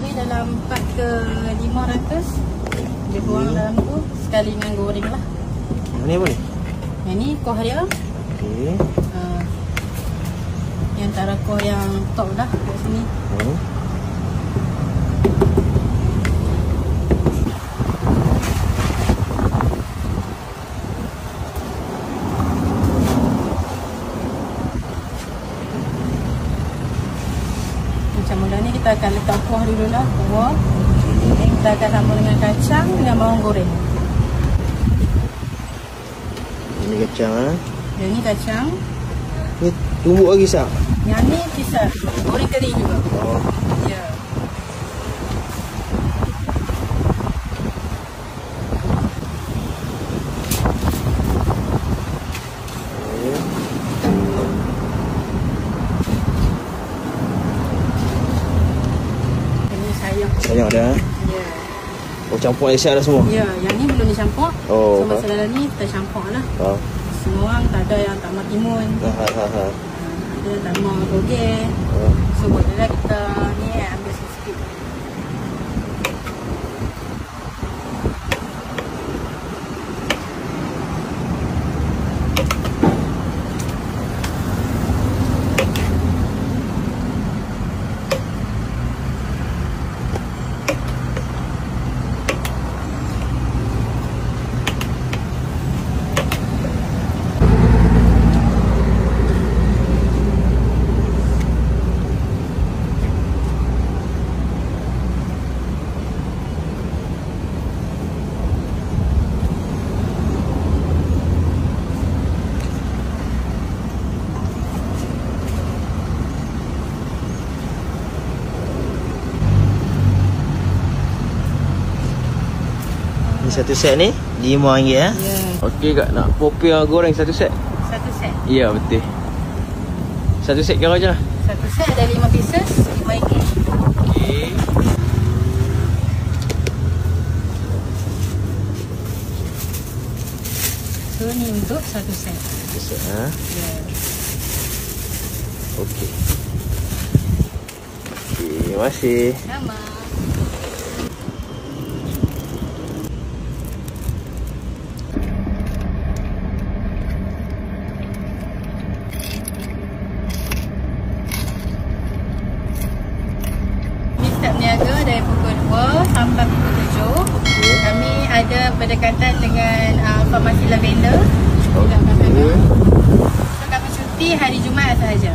kuah ni dalam 4 ke 500. Dia buang dalam tu sekali dengan goreng lah. Ni apa ni? Yang ni kuah dia. Okey. Yang antara kuah yang top dah kat sini. Macam mula ni kita akan letak kuah dulu lah. Kuah. Ini kita akan sambung dengan kacang dengan bawang goreng. Ini kacang ah. Yang ni kacang. Ni tumbuk lagi sah. Yang ni kisar. Goreng kering juga. Oh. Ya. Ini sayur. Sayur dah. Ya. Oh, campur air siap dah semua. Ya, yang ni belum dicampur. Oh. So masa dalam ni kita campur lah. Oh. Semua orang tak ada yang tak mahu timun. Ha. Ada yang tak mahu toge. Oh. So bolehlah kita ni ambil sikit. Ni satu set ni RM5 ya. Ya. Okey kak, nak popiah goreng satu set? Satu set. Ya, betul. Satu set kira je lah. Satu set ada 5 pieces, RM5. Okey. So ni untuk satu set. Satu set ha. Ya. Okey. Okey, terima kasih. Sama. Niaga dari pukul 2 sampai pukul 7. Kami ada berdekatan dengan farmasi lavender. So kami cuti hari Jumaat sahaja.